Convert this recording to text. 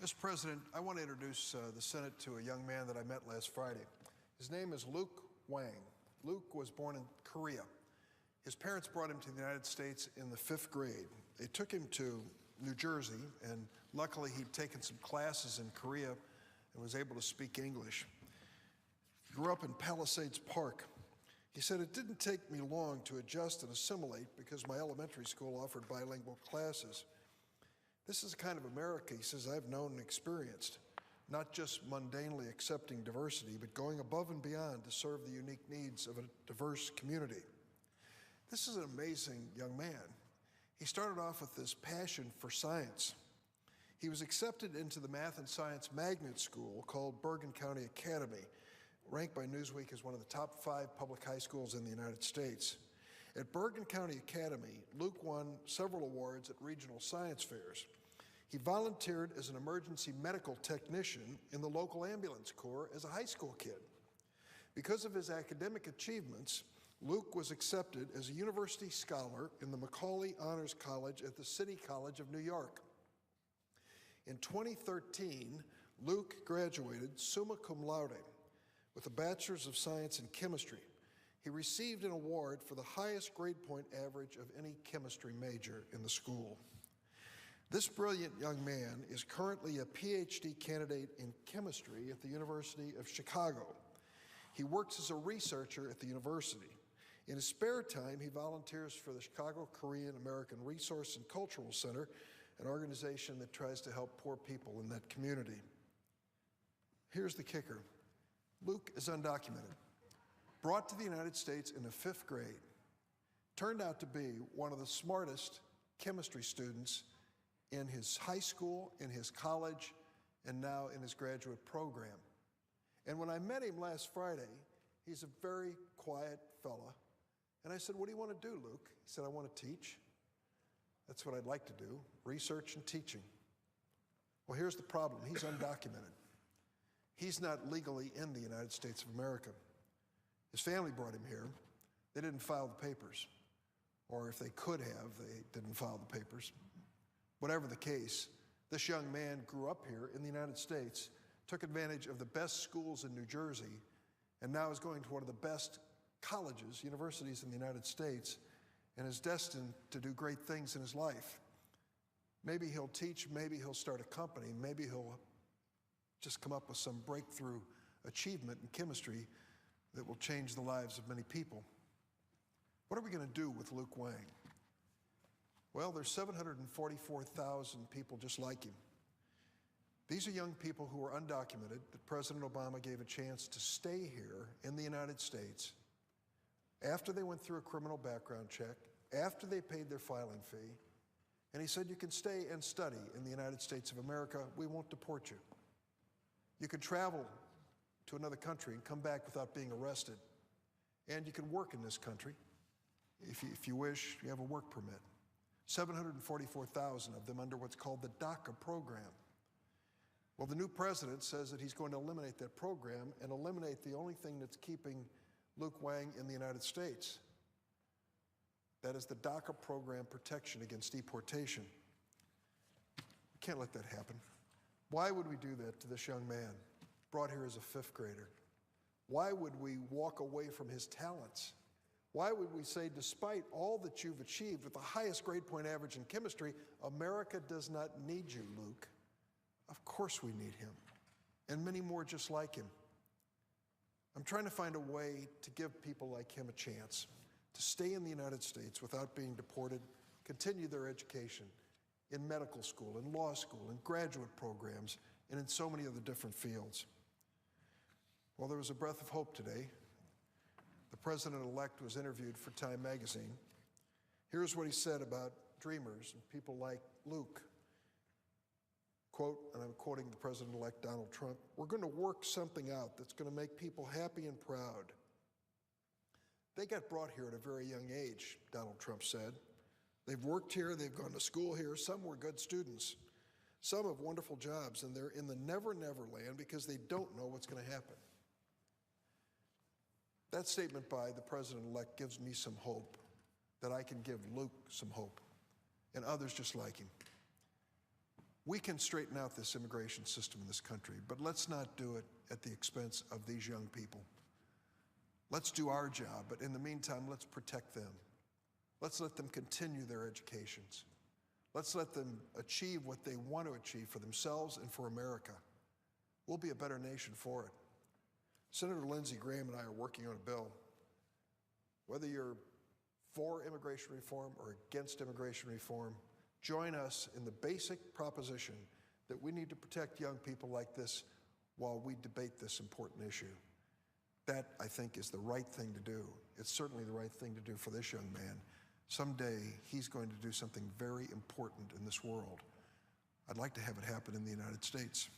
Mr. President, I want to introduce the Senate to a young man that I met last Friday. His name is Luke Wang. Luke was born in Korea. His parents brought him to the United States in the 5th grade. They took him to New Jersey, and luckily he'd taken some classes in Korea and was able to speak English. He grew up in Palisades Park. He said, "It didn't take me long to adjust and assimilate because my elementary school offered bilingual classes. This is the kind of America," he says, "I've known and experienced, not just mundanely accepting diversity, but going above and beyond to serve the unique needs of a diverse community." This is an amazing young man. He started off with this passion for science. He was accepted into the math and science magnet school called Bergen County Academy, ranked by Newsweek as one of the top 5 public high schools in the United States. At Bergen County Academy, Luke won several awards at regional science fairs. He volunteered as an emergency medical technician in the local ambulance corps as a high school kid. Because of his academic achievements, Luke was accepted as a university scholar in the Macaulay Honors College at the City College of New York. In 2013, Luke graduated summa cum laude with a Bachelor's of Science in Chemistry. He received an award for the highest grade point average of any chemistry major in the school. This brilliant young man is currently a PhD candidate in chemistry at the University of Chicago. He works as a researcher at the university. In his spare time, he volunteers for the Chicago Korean American Resource and Cultural Center, an organization that tries to help poor people in that community. Here's the kicker. Luke is undocumented. Brought to the United States in the 5th grade, turned out to be one of the smartest chemistry students in his high school, in his college, and now in his graduate program. And when I met him last Friday, he's a very quiet fella. And I said, "What do you want to do, Luke?" He said, "I want to teach. That's what I'd like to do, research and teaching." Well, here's the problem. He's undocumented. He's not legally in the United States of America. His family brought him here. They didn't file the papers. Or if they could have, they didn't file the papers. Whatever the case, this young man grew up here in the United States, took advantage of the best schools in New Jersey, and now is going to one of the best colleges, universities in the United States, and is destined to do great things in his life. Maybe he'll teach, maybe he'll start a company, maybe he'll just come up with some breakthrough achievement in chemistry that will change the lives of many people. What are we going to do with Luke Wang? Well, there's 744,000 people just like him. These are young people who are undocumented that President Obama gave a chance to stay here in the United States after they went through a criminal background check, after they paid their filing fee, and he said, "You can stay and study in the United States of America. We won't deport you. You can travel to another country and come back without being arrested. And you can work in this country. If you wish, you have a work permit." 744,000 of them under what's called the DACA program. Well, the new president says that he's going to eliminate that program and eliminate the only thing that's keeping Luke Wang in the United States. That is the DACA program protection against deportation. We can't let that happen. Why would we do that to this young man, brought here as a 5th grader? Why would we walk away from his talents? Why would we say, despite all that you've achieved with the highest grade point average in chemistry, America does not need you, Luke? Of course we need him, and many more just like him. I'm trying to find a way to give people like him a chance to stay in the United States without being deported, continue their education in medical school, in law school, in graduate programs, and in so many other different fields. Well, there was a breath of hope today. The president-elect was interviewed for Time magazine. Here's what he said about dreamers and people like Luke. Quote, and I'm quoting the president-elect Donald Trump, "We're going to work something out that's going to make people happy and proud." They got brought here at a very young age, Donald Trump said. They've worked here, they've gone to school here, some were good students. Some have wonderful jobs, and they're in the never, never land because they don't know what's going to happen. That statement by the president-elect gives me some hope that I can give Luke some hope and others just like him. We can straighten out this immigration system in this country, but let's not do it at the expense of these young people. Let's do our job, but in the meantime, let's protect them. Let's let them continue their educations. Let's let them achieve what they want to achieve for themselves and for America. We'll be a better nation for it. Senator Lindsey Graham and I are working on a bill. Whether you're for immigration reform or against immigration reform, join us in the basic proposition that we need to protect young people like this while we debate this important issue. That, I think, is the right thing to do. It's certainly the right thing to do for this young man. Someday, he's going to do something very important in this world. I'd like to have it happen in the United States.